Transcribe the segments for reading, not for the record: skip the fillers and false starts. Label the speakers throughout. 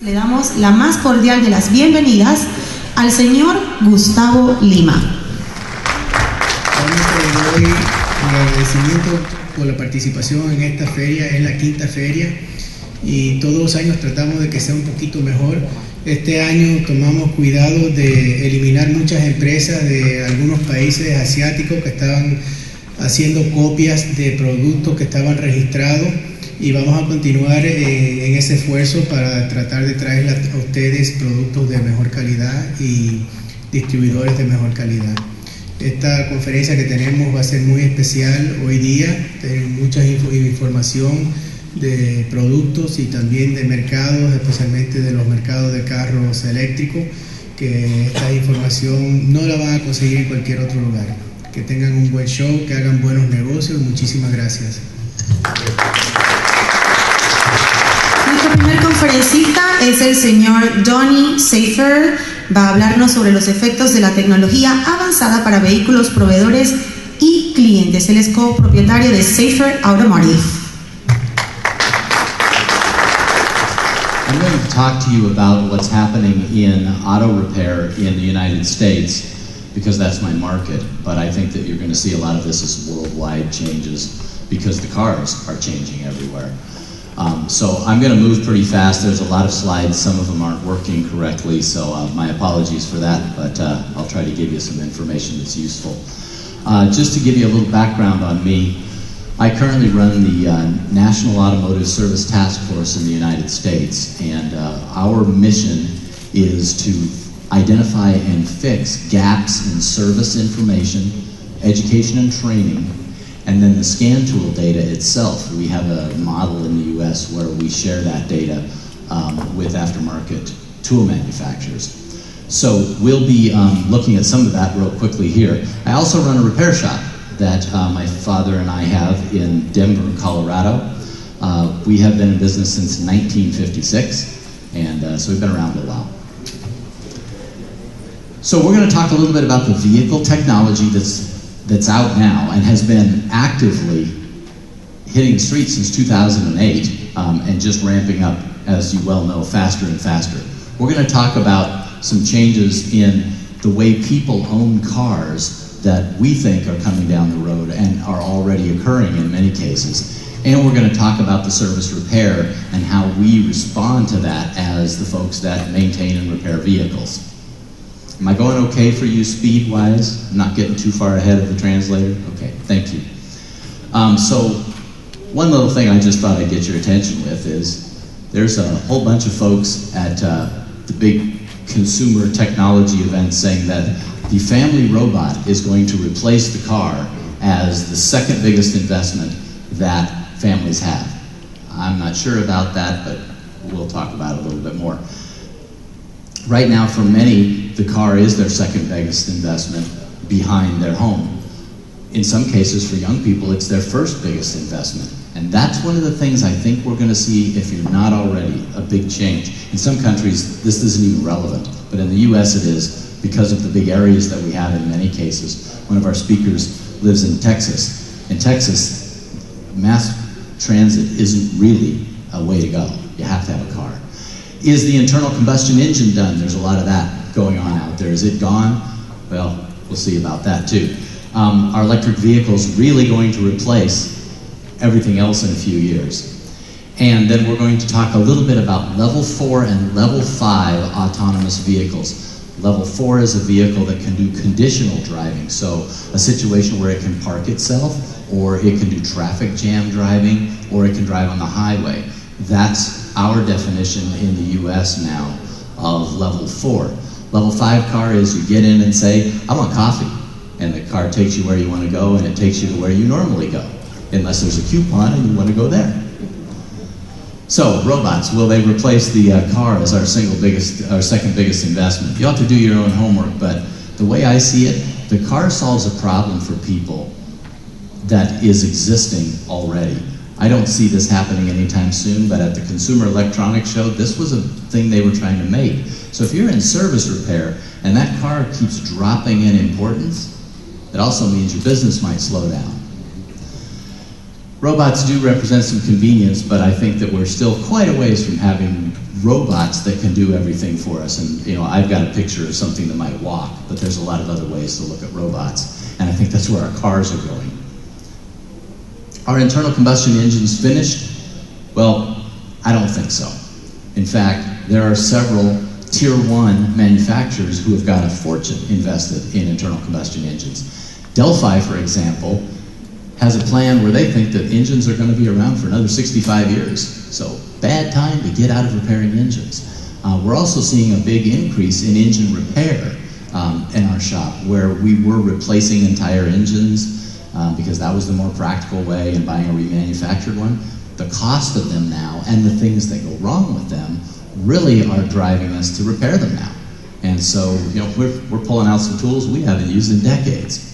Speaker 1: Le damos la más cordial de las bienvenidas al señor Gustavo Lima.
Speaker 2: Le doy un agradecimiento por la participación en esta feria. Es la quinta feria y todos los años tratamos de que sea un poquito mejor. Este año tomamos cuidado de eliminar muchas empresas de algunos países asiáticos que estaban haciendo copias de productos que estaban registrados, y vamos a continuar en ese esfuerzo para tratar de traer a ustedes productos de mejor calidad y distribuidores de mejor calidad. Esta conferencia que tenemos va a ser muy especial hoy día. Tenemos mucha información de productos y también de mercados, especialmente de los mercados de carros eléctricos, que esta información no la van a conseguir en cualquier otro lugar. Que tengan un buen show, que hagan buenos negocios. Muchísimas gracias.
Speaker 1: Nuestro primer conferencista es el señor Donny Seyfer. Va a hablarnos sobre los efectos de la tecnología avanzada para vehículos, proveedores y clientes. Él es copropietario de Seyfer Automotive.
Speaker 3: I'm going to talk to you about what's happening in auto repair in the United States, because that's my market, but I think that you're going to see a lot of this as worldwide changes because the cars are changing everywhere. So I'm going to move pretty fast. There's a lot of slides. Some of them aren't working correctly, so my apologies for that, but I'll try to give you some information that's useful. Just to give you a little background on me, I currently run the National Automotive Service Task Force in the United States, and our mission is to identify and fix gaps in service information, education and training, and then the scan tool data itself. We have a model in the US where we share that data with aftermarket tool manufacturers. So we'll be looking at some of that real quickly here. I also run a repair shop that my father and I have in Denver, Colorado. We have been in business since 1956, and so we've been around a while. So we're going to talk a little bit about the vehicle technology that's out now and has been actively hitting the streets since 2008 and just ramping up, as you well know, faster and faster. We're going to talk about some changes in the way people own cars that we think are coming down the road and are already occurring in many cases. And we're going to talk about the service repair and how we respond to that as the folks that maintain and repair vehicles. Am I going okay for you speed-wise? I'm not getting too far ahead of the translator? Okay, thank you. So one little thing I just thought I'd get your attention with is there's a whole bunch of folks at the big consumer technology event saying that the family robot is going to replace the car as the second biggest investment that families have. I'm not sure about that, but we'll talk about it a little bit more. Right now, for many, the car is their second biggest investment behind their home. In some cases, for young people, it's their first biggest investment. And that's one of the things I think we're going to see, if you're not already, a big change. In some countries, this isn't even relevant, but in the US it is, because of the big areas that we have in many cases. One of our speakers lives in Texas. In Texas, mass transit isn't really a way to go. You have to have a car. Is the internal combustion engine done? There's a lot of that going on out there. Is it gone? Well, we'll see about that too. Are electric vehicles really going to replace everything else in a few years? And then we're going to talk a little bit about level 4 and level 5 autonomous vehicles. Level 4 is a vehicle that can do conditional driving, so a situation where it can park itself, or it can do traffic jam driving, or it can drive on the highway. That's our definition in the US now of level 4. Level 5 car is you get in and say, I want coffee, and the car takes you where you want to go, and it takes you to where you normally go, unless there's a coupon and you want to go there. So, robots, will they replace the car as our second biggest investment? You have to do your own homework, but the way I see it, the car solves a problem for people that is existing already. I don't see this happening anytime soon, but at the Consumer Electronics Show, this was a thing they were trying to make. So if you're in service repair and that car keeps dropping in importance, it also means your business might slow down. Robots do represent some convenience, but I think that we're still quite a ways from having robots that can do everything for us. And you know, I've got a picture of something that might walk, but there's a lot of other ways to look at robots. And I think that's where our cars are going. Are internal combustion engines finished? Well, I don't think so. In fact, there are several Tier 1 manufacturers who have got a fortune invested in internal combustion engines. Delphi, for example, has a plan where they think that engines are going to be around for another 65 years. So, bad time to get out of repairing engines. We're also seeing a big increase in engine repair in our shop, where we were replacing entire engines because that was the more practical way, and buying a remanufactured one. The cost of them now and the things that go wrong with them really are driving us to repair them now. And so, you know, we're pulling out some tools we haven't used in decades.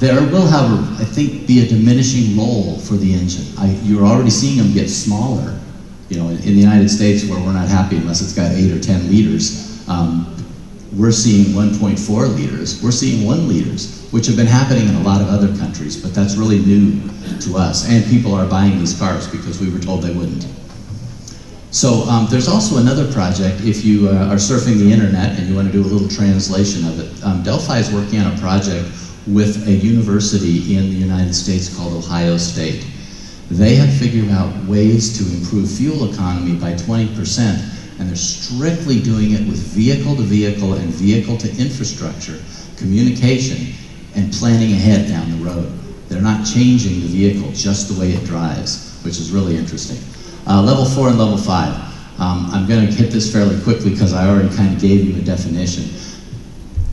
Speaker 3: There will, however, I think, be a diminishing role for the engine. You're already seeing them get smaller. You know, in the United States, where we're not happy unless it's got 8 or 10 liters, we're seeing 1.4 liters. We're seeing 1 liters, which have been happening in a lot of other countries, but that's really new to us. And people are buying these cars because we were told they wouldn't. So there's also another project. If you are surfing the internet and you want to do a little translation of it, Delphi is working on a project with a university in the United States called Ohio State. They have figured out ways to improve fuel economy by 20%, and they're strictly doing it with vehicle-to-vehicle and vehicle-to-infrastructure communication and planning ahead down the road. They're not changing the vehicle just the way it drives, which is really interesting. Level 4 and level 5. I'm going to hit this fairly quickly because I already kind of gave you a definition.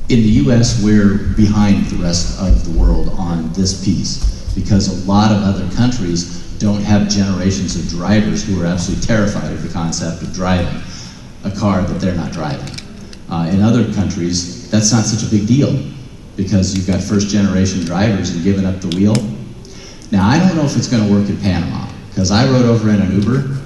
Speaker 3: In the US, we're behind the rest of the world on this piece because a lot of other countries don't have generations of drivers who are absolutely terrified of the concept of driving a car that they're not driving. In other countries, that's not such a big deal because you've got first-generation drivers and giving up the wheel. Now, I don't know if it's going to work in Panama because I rode over in an Uber.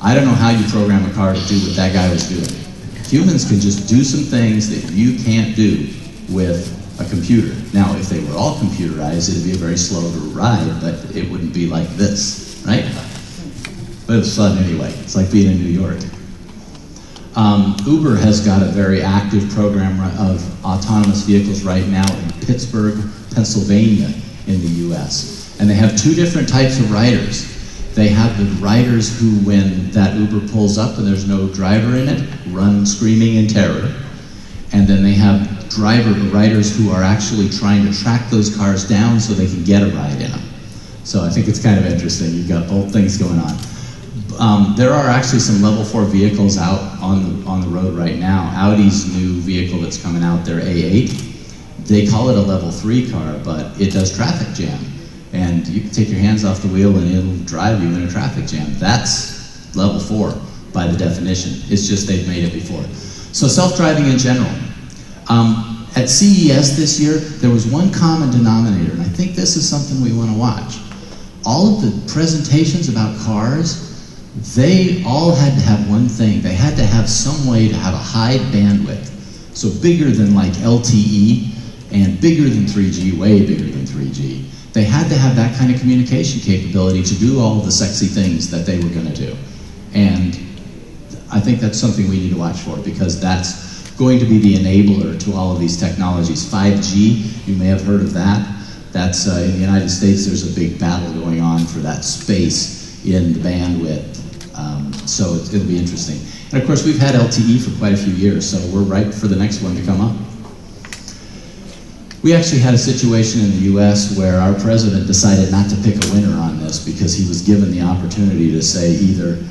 Speaker 3: I don't know how you program a car to do what that guy was doing. Humans can just do some things that you can't do with a computer. Now, if they were all computerized, it'd be a very slow ride, but it wouldn't be like this, right? But it was fun anyway. It's like being in New York. Uber has got a very active program of autonomous vehicles right now in Pittsburgh, Pennsylvania in the US. And they have 2 different types of riders. They have the riders who, when that Uber pulls up and there's no driver in it, run screaming in terror. And then they have riders who are actually trying to track those cars down so they can get a ride in them. So I think it's kind of interesting. You've got both things going on. There are actually some level 4 vehicles out on the road right now. Audi's new vehicle that's coming out, their A8, they call it a level 3 car, but it does traffic jam. And you can take your hands off the wheel and it'll drive you in a traffic jam. That's level 4 by the definition. It's just they've made it before. So self-driving in general. At CES this year, there was one common denominator, and I think this is something we want to watch. All of the presentations about cars, they all had to have one thing. They had to have some way to have a high bandwidth. So bigger than like LTE and bigger than 3G, way bigger than 3G. They had to have that kind of communication capability to do all of the sexy things that they were going to do. And I think that's something we need to watch for because that's going to be the enabler to all of these technologies. 5G, you may have heard of that. That's in the United States, there's a big battle going on for that space in the bandwidth. So it'll be interesting. And of course, we've had LTE for quite a few years, so we're ripe for the next one to come up. We actually had a situation in the US where our president decided not to pick a winner on this because he was given the opportunity to say either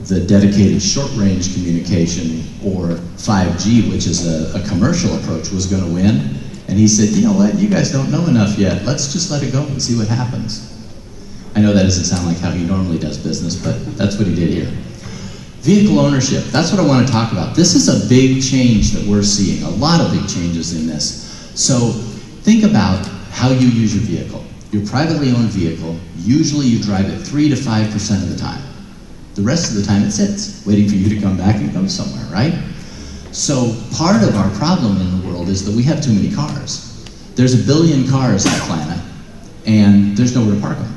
Speaker 3: the dedicated short-range communication or 5G, which is a commercial approach, was going to win. And he said, you know what, you guys don't know enough yet. Let's just let it go and see what happens. I know that doesn't sound like how he normally does business, but that's what he did here. Vehicle ownership, that's what I want to talk about. This is a big change that we're seeing, a lot of big changes in this. So think about how you use your vehicle. Your privately owned vehicle, usually you drive it 3 to 5% of the time. The rest of the time it sits, waiting for you to come back and go somewhere, right? So part of our problem in the world is that we have too many cars. There's 1 billion cars on the planet, and there's nowhere to park them.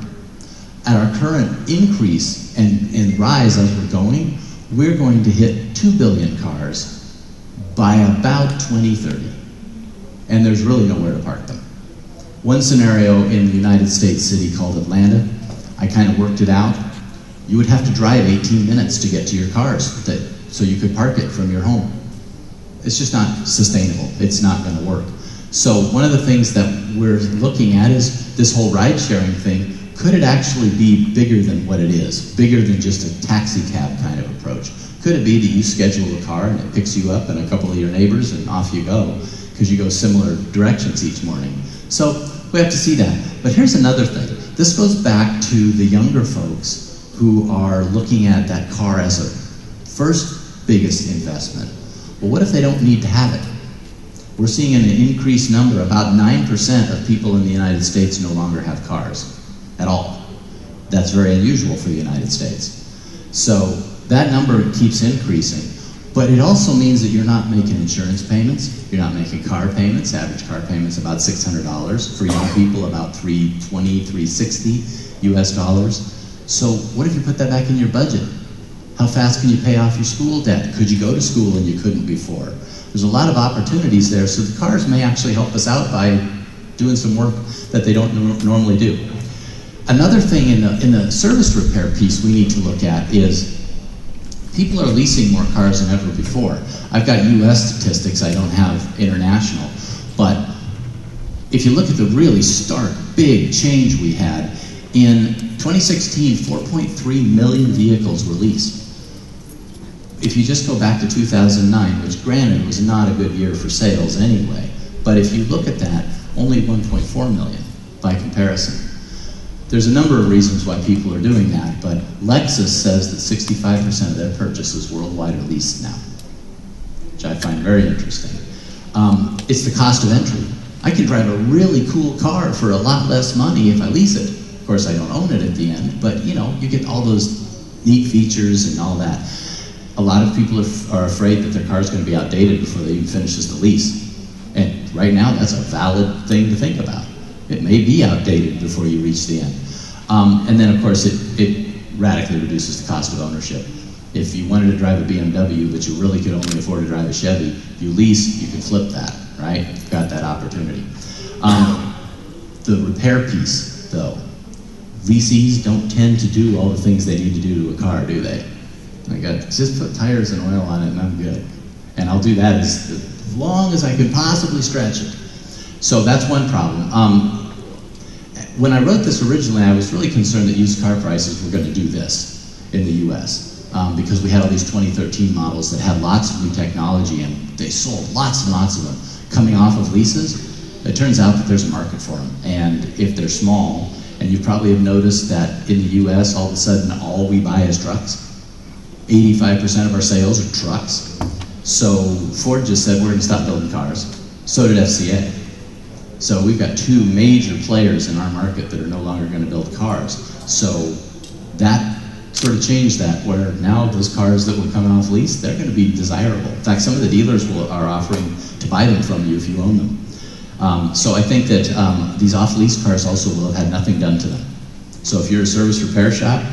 Speaker 3: At our current increase and rise as we're going, we're going to hit 2 billion cars by about 2030. And there's really nowhere to park them. One scenario in the United States city called Atlanta, I kind of worked it out. You would have to drive 18 minutes to get to your cars so you could park it from your home. It's just not sustainable. It's not going to work. So one of the things that we're looking at is this whole ride-sharing thing. Could it actually be bigger than what it is? Bigger than just a taxi cab kind of approach? Could it be that you schedule a car and it picks you up and a couple of your neighbors and off you go, because you go similar directions each morning? So we have to see that. But here's another thing. This goes back to the younger folks who are looking at that car as a first biggest investment. Well, what if they don't need to have it? We're seeing an increased number. About 9% of people in the United States no longer have cars at all. That's very unusual for the United States. So that number keeps increasing. But it also means that you're not making insurance payments, you're not making car payments. Average car payment's about $600. For young people, about $320, $360 US dollars. So what if you put that back in your budget? How fast can you pay off your school debt? Could you go to school and you couldn't before? There's a lot of opportunities there, so the cars may actually help us out by doing some work that they don't normally do. Another thing in the service repair piece we need to look at is people are leasing more cars than ever before. I've got US statistics, I don't have international, but if you look at the really stark, big change we had, in 2016, 4.3 million vehicles were leased. If you just go back to 2009, which granted was not a good year for sales anyway, but if you look at that, only 1.4 million by comparison. There's a number of reasons why people are doing that, but Lexus says that 65% of their purchases worldwide are leased now, which I find very interesting. It's the cost of entry. I can drive a really cool car for a lot less money if I lease it. Of course, I don't own it at the end, but you know, you get all those neat features and all that. A lot of people are afraid that their car is going to be outdated before they even finishes the lease. And right now, that's a valid thing to think about. It may be outdated before you reach the end. And then, of course, it radically reduces the cost of ownership. If you wanted to drive a BMW, but you really could only afford to drive a Chevy, if you lease, you can flip that, right? You've got that opportunity. The repair piece, though. Leasees don't tend to do all the things they need to do to a car, do they? Just put tires and oil on it and I'm good. And I'll do that as long as I can possibly stretch it. So that's one problem. When I wrote this originally, I was really concerned that used car prices were going to do this in the US because we had all these 2013 models that had lots of new technology and they sold lots and lots of them coming off of leases. It turns out that there's a market for them, and if they're small, and you probably have noticed that in the US all of a sudden all we buy is trucks. 85% of our sales are trucks. So Ford just said we're going to stop building cars. So did FCA. So we've got two major players in our market that are no longer going to build cars. So that sort of changed that, where now those cars that were coming off lease, they're going to be desirable. In fact, some of the dealers are offering to buy them from you if you own them. So I think that these off-lease cars also will have had nothing done to them. So if you're a service repair shop,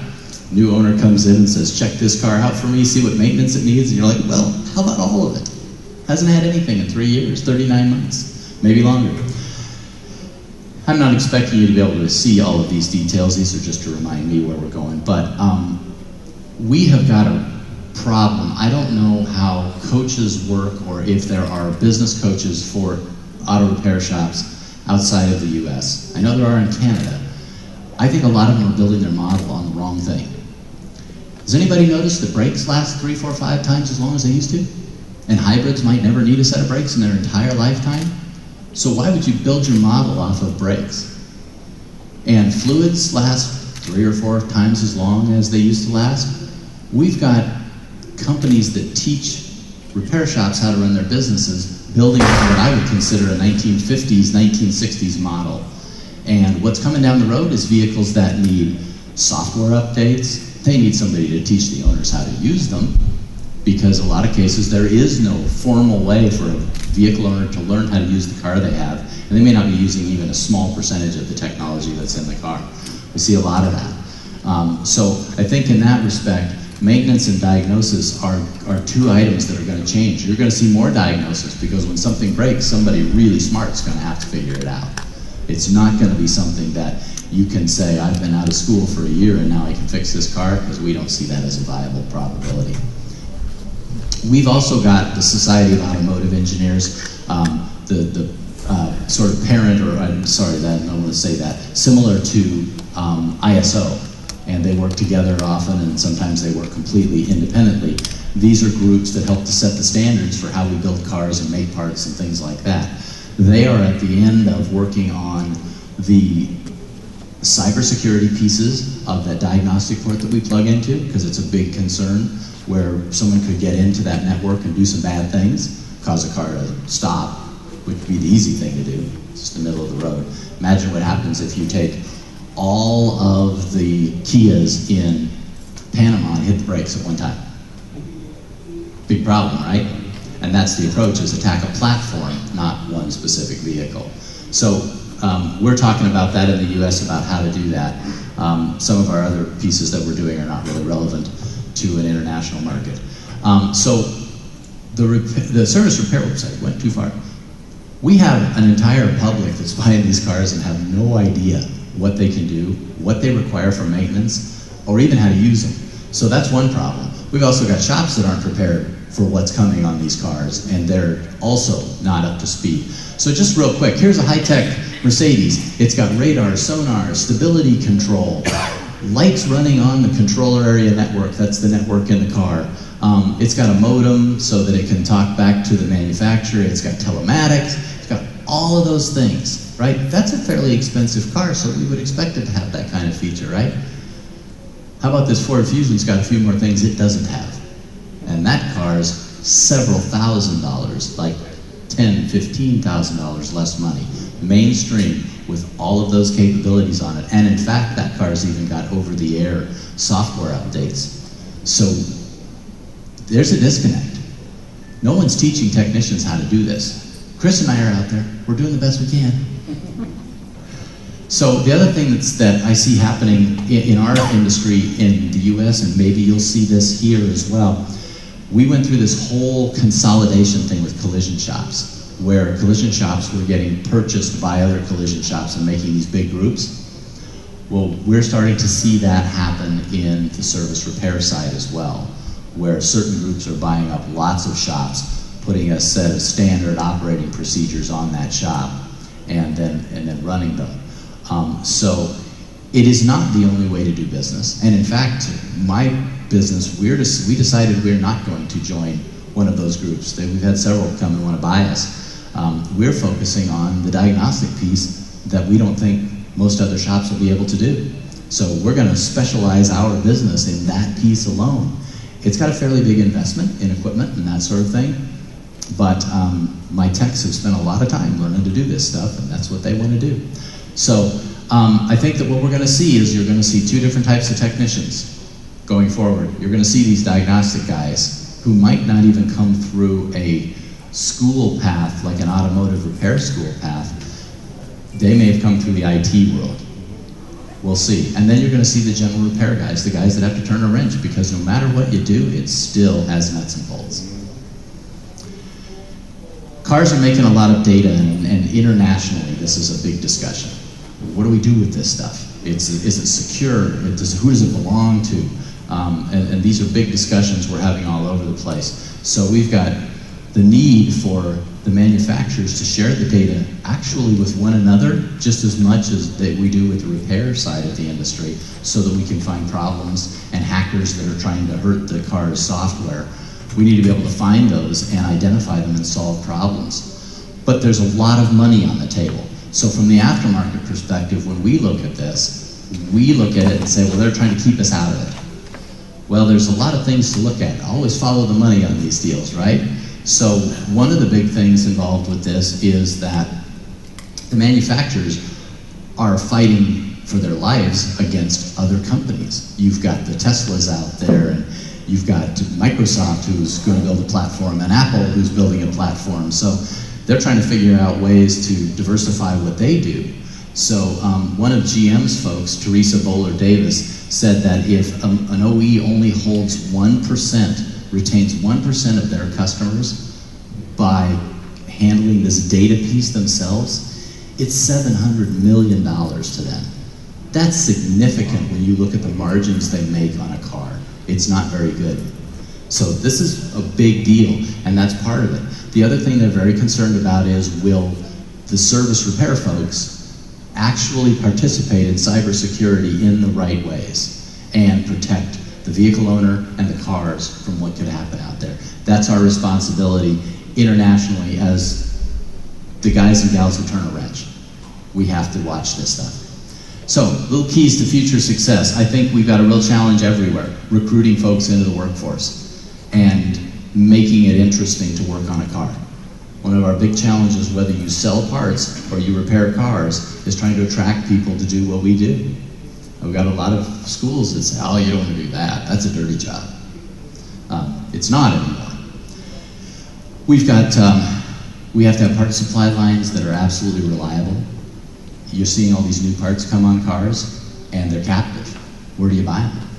Speaker 3: new owner comes in and says, check this car out for me, see what maintenance it needs, and you're like, well, how about all of it? Hasn't had anything in 3 years, 39 months, maybe longer. I'm not expecting you to be able to see all of these details. These are just to remind me where we're going. But we have got a problem. I don't know how coaches work or if there are business coaches for auto repair shops outside of the US. I know there are in Canada. I think a lot of them are building their model on the wrong thing. Does anybody notice that brakes last 3, 4, 5 times as long as they used to? And hybrids might never need a set of brakes in their entire lifetime? So why would you build your model off of brakes? And fluids last 3 or 4 times as long as they used to last. We've got companies that teach repair shops how to run their businesses, building what I would consider a 1950s, 1960s model. And what's coming down the road is vehicles that need software updates. They need somebody to teach the owners how to use them, because in a lot of cases there is no formal way for a vehicle owner to learn how to use the car they have, and they may not be using even a small percentage of the technology that's in the car. We see a lot of that. So I think in that respect, maintenance and diagnosis are two items that are going to change. You're going to see more diagnosis because when something breaks, somebody really smart is going to have to figure it out. It's not going to be something that you can say, I've been out of school for a year and now I can fix this car, because we don't see that as a viable probability. We've also got the Society of Automotive Engineers, the sort of parent, or I'm sorry, I don't want to say that, similar to ISO. And they work together often, and sometimes they work completely independently. These are groups that help to set the standards for how we build cars and make parts and things like that. They are at the end of working on the cybersecurity pieces of that diagnostic port that we plug into, because it's a big concern where someone could get into that network and do some bad things, cause a car to stop, which would be the easy thing to do, just the middle of the road. Imagine what happens if you take all of the Kias in Panama and hit the brakes at one time. Big problem, right? And that's the approach, is attack a platform, not one specific vehicle. So we're talking about that in the US, about how to do that. Some of our other pieces that we're doing are not really relevant to an international market. So the service repair website went too far. We have an entire public that's buying these cars and have no idea what they can do, what they require for maintenance, or even how to use them. So that's one problem. We've also got shops that aren't prepared for what's coming on these cars, and they're also not up to speed. So just real quick, here's a high-tech Mercedes. It's got radar, sonar, stability control, lights running on the controller area network. That's the network in the car. It's got a modem so that it can talk back to the manufacturer. It's got telematics. It's got all of those things, right? That's a fairly expensive car, so we would expect it to have that kind of feature, right? How about this Ford Fusion's got a few more things it doesn't have? And that car's several $1,000s, like $10,000, $15,000 less money. Mainstream with all of those capabilities on it. And in fact, that car's even got over-the-air software updates. So there's a disconnect. No one's teaching technicians how to do this. Chris and I are out there. We're doing the best we can. So the other thing that I see happening in our industry in the US, and maybe you'll see this here as well, we went through this whole consolidation thing with collision shops, where collision shops were getting purchased by other collision shops and making these big groups. Well, we're starting to see that happen in the service repair side as well, where certain groups are buying up lots of shops, putting a set of standard operating procedures on that shop, and then running them. So it is not the only way to do business. And in fact, my business, we decided we're not going to join one of those groups. We've had several come and want to buy us. We're focusing on the diagnostic piece that we don't think most other shops will be able to do. So we're going to specialize our business in that piece alone. It's got a fairly big investment in equipment and that sort of thing, but my techs have spent a lot of time learning to do this stuff, and that's what they want to do. So I think that what we're going to see is you're going to see two different types of technicians going forward. You're going to see these diagnostic guys who might not even come through a school path, like an automotive repair school path. They may have come through the IT world. We'll see. And then you're going to see the general repair guys, the guys that have to turn a wrench, because no matter what you do, it still has nuts and bolts. Cars are making a lot of data, and internationally this is a big discussion. What do we do with this stuff? Is it secure? Who does it belong to? And these are big discussions we're having all over the place. So we've got the need for the manufacturers to share the data actually with one another just as much as we do with the repair side of the industry, so that we can find problems and hackers that are trying to hurt the car's software. We need to be able to find those and identify them and solve problems. But there's a lot of money on the table. So from the aftermarket perspective, when we look at this, we look at it and say, well, they're trying to keep us out of it. Well, there's a lot of things to look at. Always follow the money on these deals, right? So one of the big things involved with this is that the manufacturers are fighting for their lives against other companies. You've got the Teslas out there, and you've got Microsoft who's going to build a platform, and Apple who's building a platform. So they're trying to figure out ways to diversify what they do. So one of GM's folks, Teresa Bowler Davis, said that if an OE only holds 1%, retains 1% of their customers by handling this data piece themselves, it's $700 million to them. That's significant when you look at the margins they make on a car. It's not very good. So this is a big deal, and that's part of it. The other thing they're very concerned about is, will the service repair folks actually participate in cybersecurity in the right ways and protect the vehicle owner and the cars from what could happen out there? That's our responsibility internationally as the guys and gals who turn a wrench. We have to watch this stuff. So, little keys to future success. I think we've got a real challenge everywhere, recruiting folks into the workforce and making it interesting to work on a car. One of our big challenges, whether you sell parts or you repair cars, is trying to attract people to do what we do. We've got a lot of schools that say, oh, you don't want to do that. That's a dirty job. It's not anymore. We have to have part supply lines that are absolutely reliable. You're seeing all these new parts come on cars, and they're captive. Where do you buy them?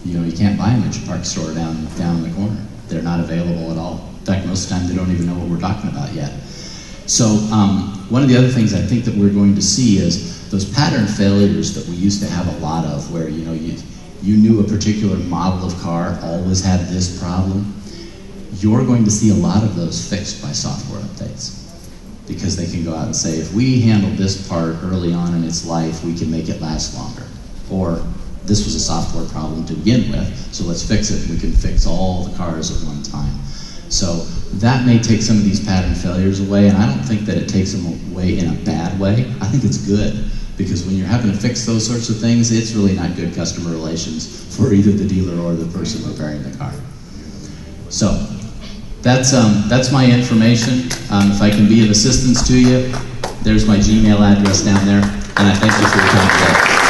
Speaker 3: You know, you can't buy them at your parts store down the corner. They're not available at all. In fact, most of the time they don't even know what we're talking about yet. So one of the other things I think that we're going to see is those pattern failures that we used to have a lot of, where you knew a particular model of car always had this problem. You're going to see a lot of those fixed by software updates, because they can go out and say, if we handle this part early on in its life, we can make it last longer. Or this was a software problem to begin with, so let's fix it. We can fix all the cars at one time. So that may take some of these pattern failures away, and I don't think that it takes them away in a bad way. I think it's good, because when you're having to fix those sorts of things, it's really not good customer relations for either the dealer or the person repairing the car. So that's my information. If I can be of assistance to you, there's my Gmail address down there, and I thank you for your time today.